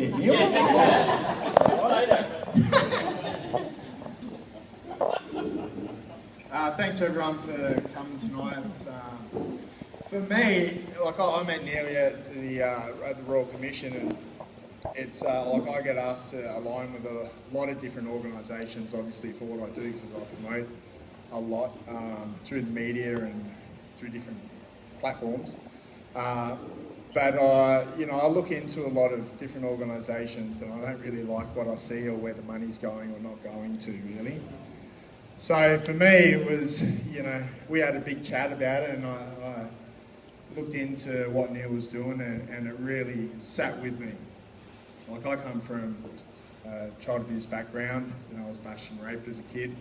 there, Neil. Thanks everyone for coming tonight. For me, like I met Neil at the Royal Commission, and it's like I get asked to align with a lot of different organisations, obviously for what I do, because I promote a lot through the media and through different platforms. But I look into a lot of different organisations, and I don't really like what I see or where the money's going or not going to, really. So for me, it was, we had a big chat about it, and I looked into what Neil was doing, and it really sat with me. Like, I come from a child abuse background. I was bashed and raped as a kid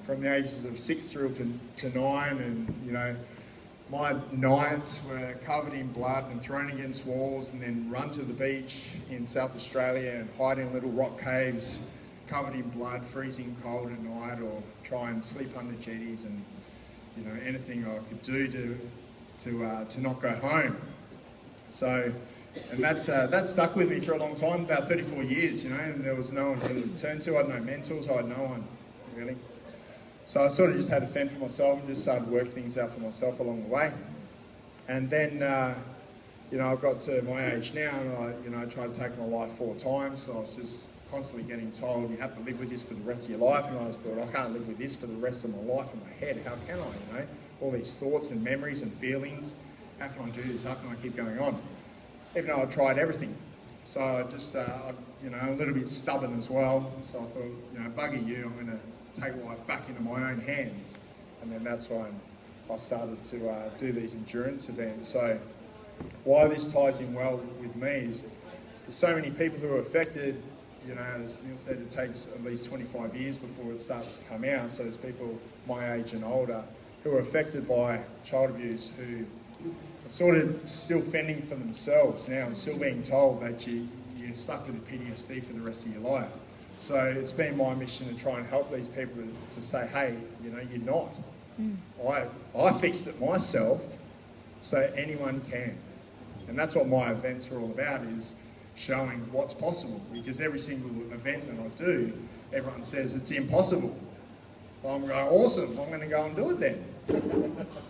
from the ages of 6 through to 9, and my nights were covered in blood and thrown against walls, and then run to the beach in South Australia and hide in little rock caves covered in blood, freezing cold at night, or try and sleep under jetties, and anything I could do to not go home. So, and that stuck with me for a long time, about 34 years, and there was no one really to turn to. I had no mentors, I had no one really. So I sort of just had to fend for myself and just started working things out for myself along the way. And then, I got to my age now, and I tried to take my life 4 times. So I was just constantly getting told, you have to live with this for the rest of your life. And I just thought, I can't live with this for the rest of my life in my head. How can I, All these thoughts and memories and feelings. How can I do this? How can I keep going on? Even though I tried everything. So I just, a little bit stubborn as well. So I thought, bugger you, I'm going to take life back into my own hands. And then that's when I started to do these endurance events. So why this ties in well with me is there's so many people who are affected. As Neil said, it takes at least 25 years before it starts to come out. So there's people my age and older who are affected by child abuse, who are sort of still fending for themselves now and still being told that you're stuck with a PTSD for the rest of your life. So it's been my mission to try and help these people to say, hey, you're not. I fixed it myself, so anyone can. And that's what my events are all about, is showing what's possible. Because every single event that I do, everyone says it's impossible. I'm going, awesome, I'm going to go and do it then.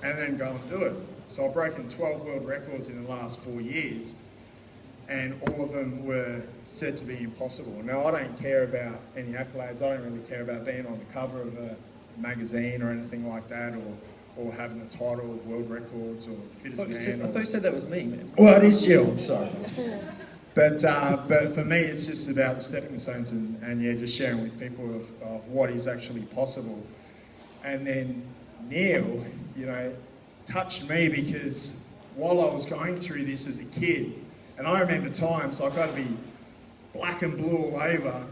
And then go and do it. So I've broken 12 world records in the last 4 years, and all of them were said to be impossible. Now, I don't care about any accolades. I don't really care about being on the cover of a magazine or anything like that, or having a title of world records or fittest man. I thought you said that was me, man. Well, it is you, I'm sorry. But for me, it's just about the stepping stones and just sharing with people of what is actually possible. And then Neil, touched me, because while I was going through this as a kid, and I remember times like I'd be black and blue all over,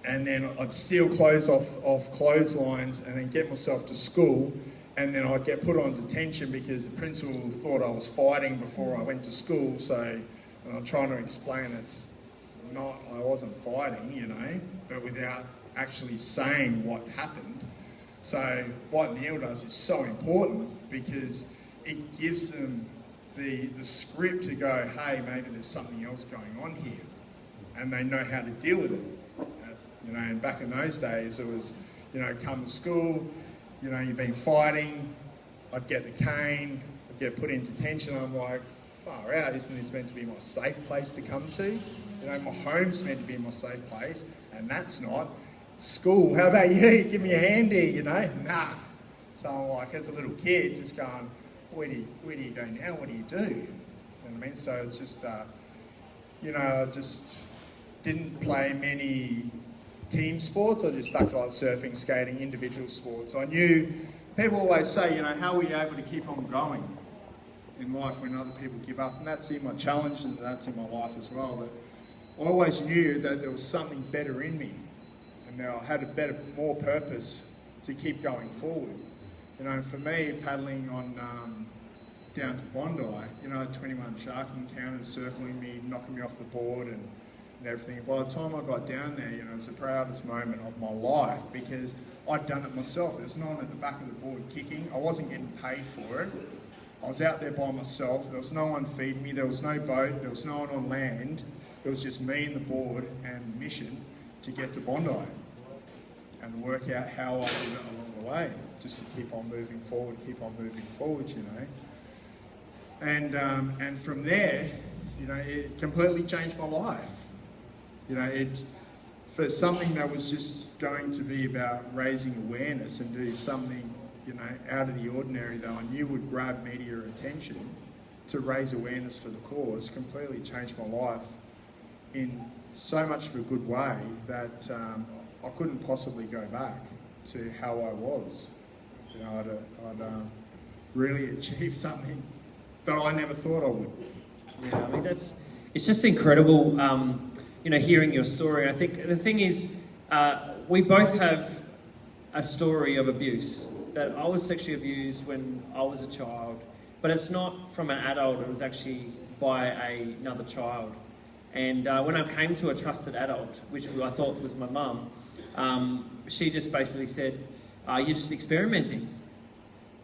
and then I'd steal clothes off clotheslines and then get myself to school, and then I'd get put on detention because the principal thought I was fighting before I went to school. So I'm trying to explain I wasn't fighting, but without actually saying what happened. So what Neil does is so important, because it gives them the script to go, hey, maybe there's something else going on here, and they know how to deal with it. And back in those days, it was, come to school, you've been fighting, I'd get the cane, I'd get put in detention. I'm like, far out, isn't this meant to be my safe place to come to? My home's meant to be my safe place, and that's not. School, how about you? Give me a hand here, Nah. So I'm like, as a little kid, just going, where do you go now? What do you do? You know what I mean? So it's just, I just didn't play many team sports. I just stuck to like surfing, skating, individual sports. I knew, people always say, how are you able to keep on going in life when other people give up? And that's in my challenge, and that's in my life as well. That I always knew that there was something better in me, and that I had more purpose to keep going forward. For me, paddling on down to Bondi, 21 shark encounters circling me, knocking me off the board and everything. By the time I got down there, it was the proudest moment of my life, because I'd done it myself. There was no one at the back of the board kicking. I wasn't getting paid for it. I was out there by myself. There was no one feeding me. There was no boat. There was no one on land. It was just me and the board and the mission to get to Bondi and work out how I did it along the way, just to keep on moving forward, you know. And from there, you know, it completely changed my life. You know, for something that was just going to be about raising awareness and do something, you know, out of the ordinary that I knew would grab media attention to raise awareness for the cause, completely changed my life in so much of a good way that I couldn't possibly go back to how I was. You know, I'd really achieved something that I never thought I would. Yeah, I mean, it's just incredible, you know, hearing your story. I think the thing is, we both have a story of abuse. That I was sexually abused when I was a child, but it's not from an adult, it was actually by another child. And when I came to a trusted adult, which I thought was my mum, she just basically said, you're just experimenting.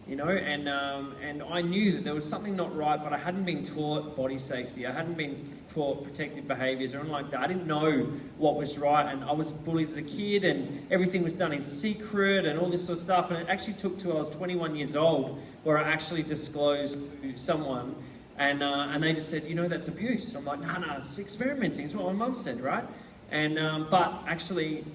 You know, and I knew that there was something not right, but I hadn't been taught body safety. I hadn't been taught protective behaviours or anything like that. I didn't know what was right, and I was bullied as a kid, and everything was done in secret and all this sort of stuff. And it actually took till I was 21 years old where I actually disclosed to someone, and they just said, you know, that's abuse. And I'm like, no, it's experimenting. It's what my mum said, right? And but actually,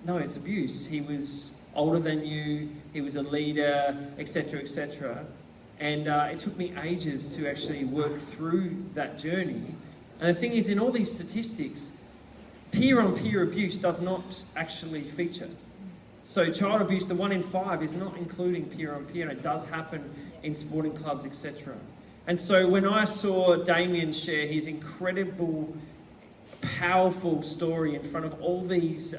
no, it's abuse. He was older than you, he was a leader, etc., etc. And it took me ages to actually work through that journey. And the thing is, in all these statistics, peer-on-peer abuse does not actually feature. So child abuse, the 1 in 5, is not including peer-on-peer, and it does happen in sporting clubs, etc. And so when I saw Damien share his incredible, powerful story in front of all these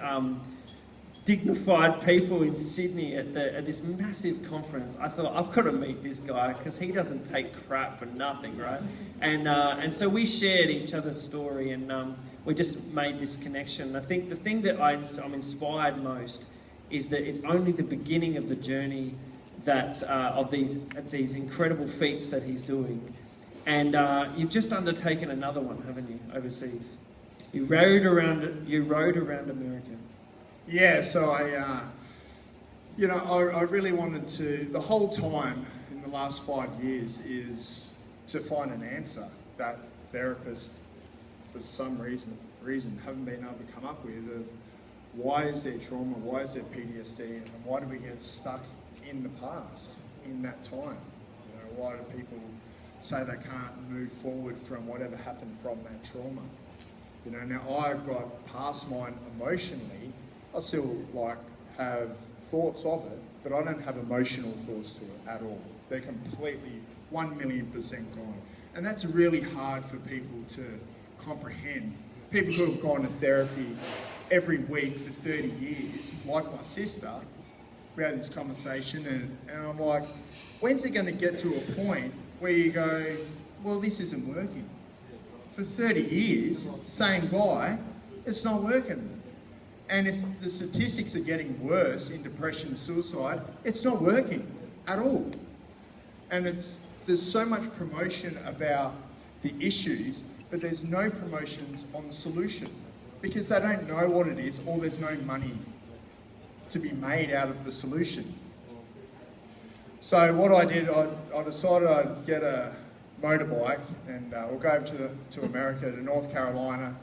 dignified people in Sydney at this massive conference, I thought, I've got to meet this guy because he doesn't take crap for nothing, right? And so we shared each other's story, and we just made this connection. I think the thing that I'm inspired most is that it's only the beginning of the journey that of these incredible feats that he's doing. And you've just undertaken another one, haven't you, overseas? You rode around America. Yeah, so I really wanted to, the whole time in the last 5 years, is to find an answer that therapists, for some reason, haven't been able to come up with of why is there trauma, why is there PTSD, and why do we get stuck in the past, in that time? You know, why do people say they can't move forward from whatever happened from that trauma? You know, now I got past mine emotionally. I still have thoughts of it, but I don't have emotional thoughts to it at all. They're completely 1,000,000% gone. And that's really hard for people to comprehend. People who have gone to therapy every week for 30 years, like my sister, we had this conversation and I'm like, when's it going to get to a point where you go, well, this isn't working? For 30 years, same guy, it's not working. And if the statistics are getting worse in depression and suicide, it's not working at all. And there's so much promotion about the issues, but there's no promotions on the solution because they don't know what it is, or there's no money to be made out of the solution. So what I did, I decided I'd get a motorbike and we'll go over to America, to North Carolina,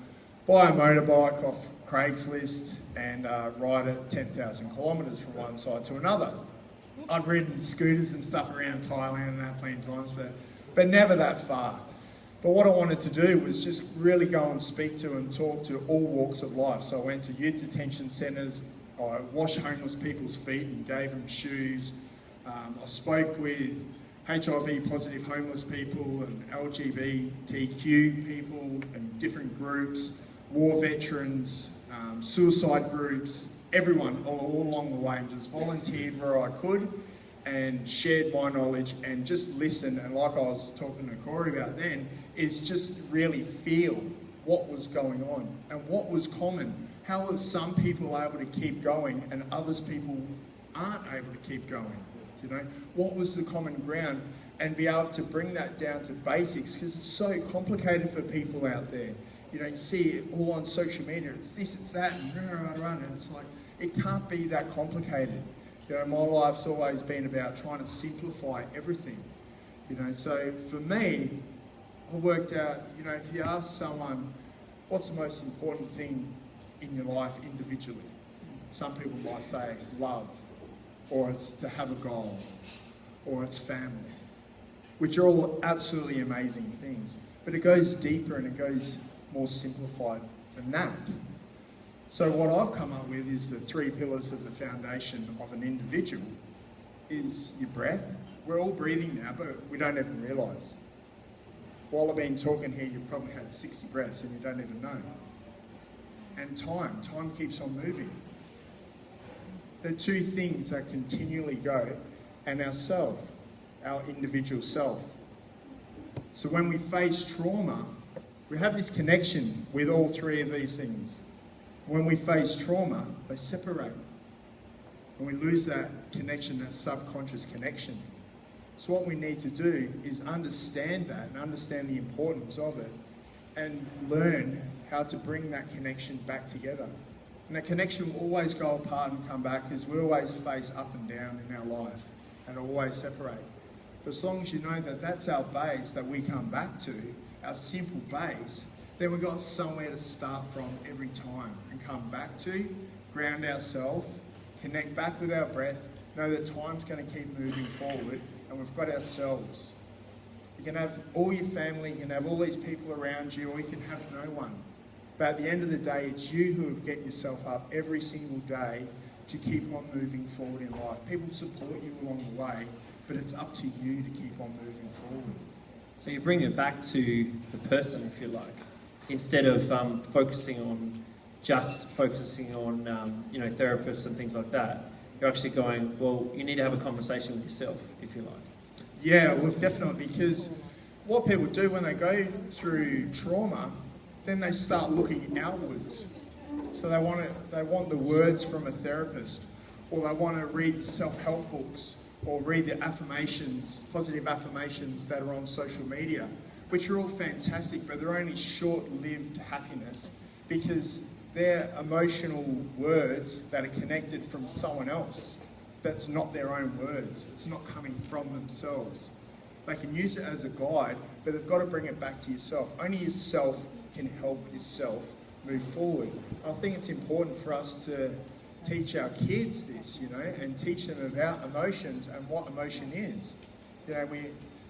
buy a motorbike off Craigslist and ride it 10,000 kilometres from one side to another. I'd ridden scooters and stuff around Thailand and that plenty of times, but never that far. But what I wanted to do was just really go and speak to and talk to all walks of life. So I went to youth detention centres, I washed homeless people's feet and gave them shoes. I spoke with HIV positive homeless people and LGBTQ people and different groups, war veterans, suicide groups, everyone all along the way, and just volunteered where I could and shared my knowledge and just listened. And like I was talking to Corey about then, is just really feel what was going on and what was common. How are some people able to keep going and others people aren't able to keep going? You know, what was the common ground? And be able to bring that down to basics, because it's so complicated for people out there. You know, you see it all on social media, it's this, it's that, and it's like, it can't be that complicated. You know, my life's always been about trying to simplify everything. You know, so for me, I worked out, you know, if you ask someone, what's the most important thing in your life individually? Some people might say love, or it's to have a goal, or it's family, which are all absolutely amazing things. But it goes deeper and it goes more simplified than that. So what I've come up with is the 3 pillars of the foundation of an individual is your breath. We're all breathing now, but we don't even realise. While I've been talking here, you've probably had 60 breaths and you don't even know. And time keeps on moving. There are 2 things that continually go, and our self, our individual self. So when we face trauma, we have this connection with all 3 of these things. When we face trauma, they separate. And we lose that connection, that subconscious connection. So what we need to do is understand that and understand the importance of it and learn how to bring that connection back together. And that connection will always go apart and come back because we always face up and down in our life and always separate. But as long as you know that that's our base that we come back to, our simple base, then we've got somewhere to start from every time and come back to, ground ourselves, connect back with our breath, know that time's going to keep moving forward, and we've got ourselves. You can have all your family, you can have all these people around you, or you can have no one. But at the end of the day, it's you who have get yourself up every single day to keep on moving forward in life. People support you along the way, but it's up to you to keep on moving forward. So you bring it back to the person, if you like, instead of focusing on you know, therapists and things like that. You're actually going, well, you need to have a conversation with yourself, if you like. Yeah, well, definitely, because what people do when they go through trauma, then they start looking outwards. So they want the words from a therapist, or they want to read self-help books, or read the affirmations, positive affirmations that are on social media, which are all fantastic, but they're only short-lived happiness because they're emotional words that are connected from someone else. That's not their own words. It's not coming from themselves. They can use it as a guide, but they've got to bring it back to yourself. Only yourself can help yourself move forward. I think it's important for us to teach our kids this, you know, and teach them about emotions and what emotion is. You know,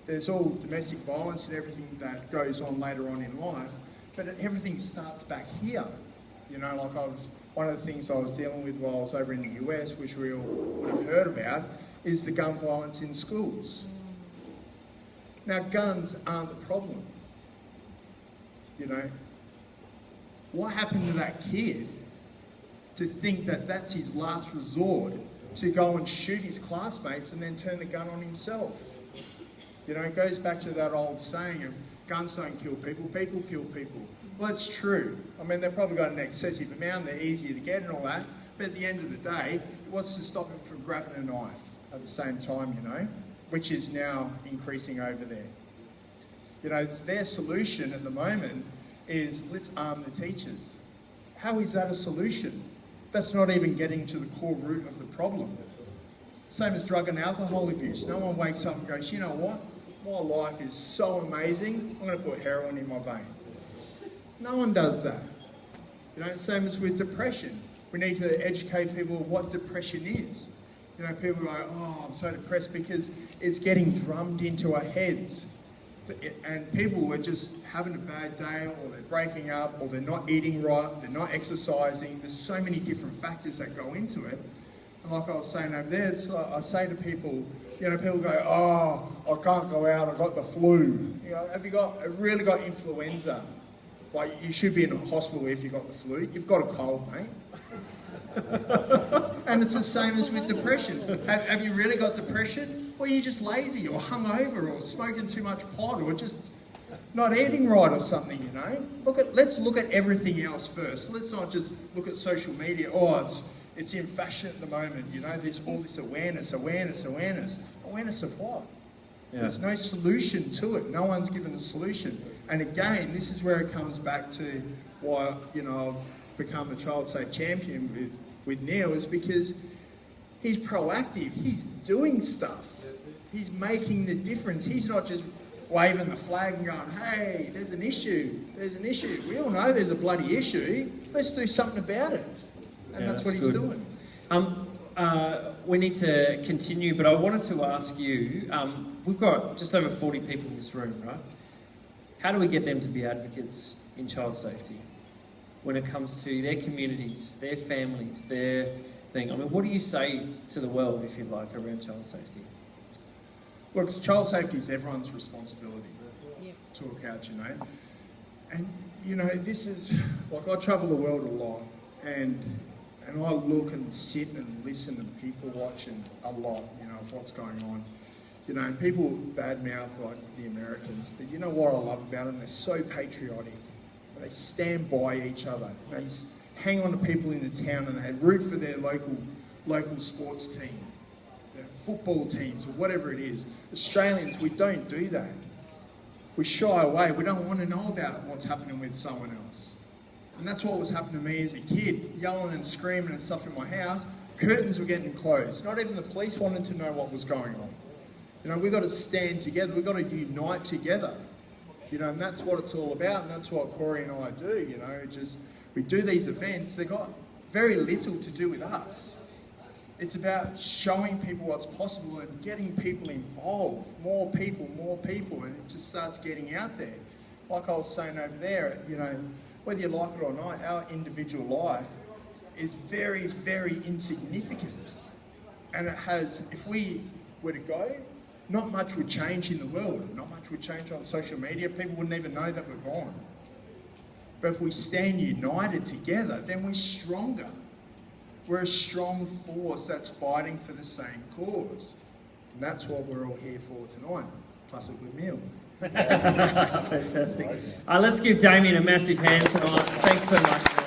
there's all domestic violence and everything that goes on later on in life, but everything starts back here. You know, like one of the things I was dealing with while I was over in the US, which we all would have heard about, is the gun violence in schools. Now, guns aren't the problem. You know, what happened to that kid to think that that's his last resort to go and shoot his classmates and then turn the gun on himself? You know, it goes back to that old saying of guns don't kill people, people kill people. Well, it's true. I mean, they've probably got an excessive amount, they're easier to get and all that, but at the end of the day, what's to stop him from grabbing a knife at the same time, you know, which is now increasing over there. You know, their solution at the moment is let's arm the teachers. How is that a solution? That's not even getting to the core root of the problem. Same as drug and alcohol abuse. No one wakes up and goes, you know what? My life is so amazing, I'm going to put heroin in my vein. No one does that. You know, same as with depression. We need to educate people what depression is. You know, people go, oh, I'm so depressed because it's getting drummed into our heads. And people are just having a bad day, or they're breaking up, or they're not eating right, they're not exercising. There's so many different factors that go into it. And like I was saying over there, it's like I say to people, you know, people go, oh, I can't go out, I've got the flu. You know, have you really got influenza? Like, you should be in a hospital if you've got the flu. You've got a cold, mate. And it's the same as with depression. Have you really got depression? Or you're just lazy, or hungover, or smoking too much pot, or just not eating right or something, you know? Let's look at everything else first. Let's not just look at social media. Oh, it's in fashion at the moment, you know, there's all this awareness. Awareness of what? Yeah. There's no solution to it. No one's given a solution. And again, this is where it comes back to why, you know, I've become a child safe champion with Neil, is because he's proactive, he's doing stuff, he's making the difference. He's not just waving the flag and going, hey, there's an issue. We all know there's a bloody issue, let's do something about it. And that's what he's doing. We need to continue, but I wanted to ask you, we've got just over 40 people in this room, right? How do we get them to be advocates in child safety when it comes to their communities, their families, their thing? I mean, what do you say to the world, if you like, around child safety? Look, child safety is everyone's responsibility to look out, you know. And, you know, this is, like, I travel the world a lot, and I look and sit and listen and people watching a lot, you know, of what's going on. You know, and people badmouth, like, the Americans, but you know what I love about them? They're so patriotic. They stand by each other. They hang on to people in the town and they root for their local sports team, their football teams, or whatever it is. Australians, we don't do that. We shy away. We don't want to know about what's happening with someone else. And that's what was happening to me as a kid, yelling and screaming and stuff in my house. Curtains were getting closed. Not even the police wanted to know what was going on. You know, we've got to stand together. We've got to unite together. You know, and that's what it's all about, and that's what Corey and I do, you know. Just, we do these events. They've got very little to do with us. It's about showing people what's possible and getting people involved. More people, and it just starts getting out there. Like I was saying over there, you know, whether you like it or not, our individual life is very, very insignificant. And it has, if we were to go, not much would change in the world. Not much would change on social media. People wouldn't even know that we're gone. But if we stand united together, then we're stronger. We're a strong force that's fighting for the same cause. And that's what we're all here for tonight, plus a good meal. Fantastic. Let's give Damien a massive hand tonight. Thanks so much.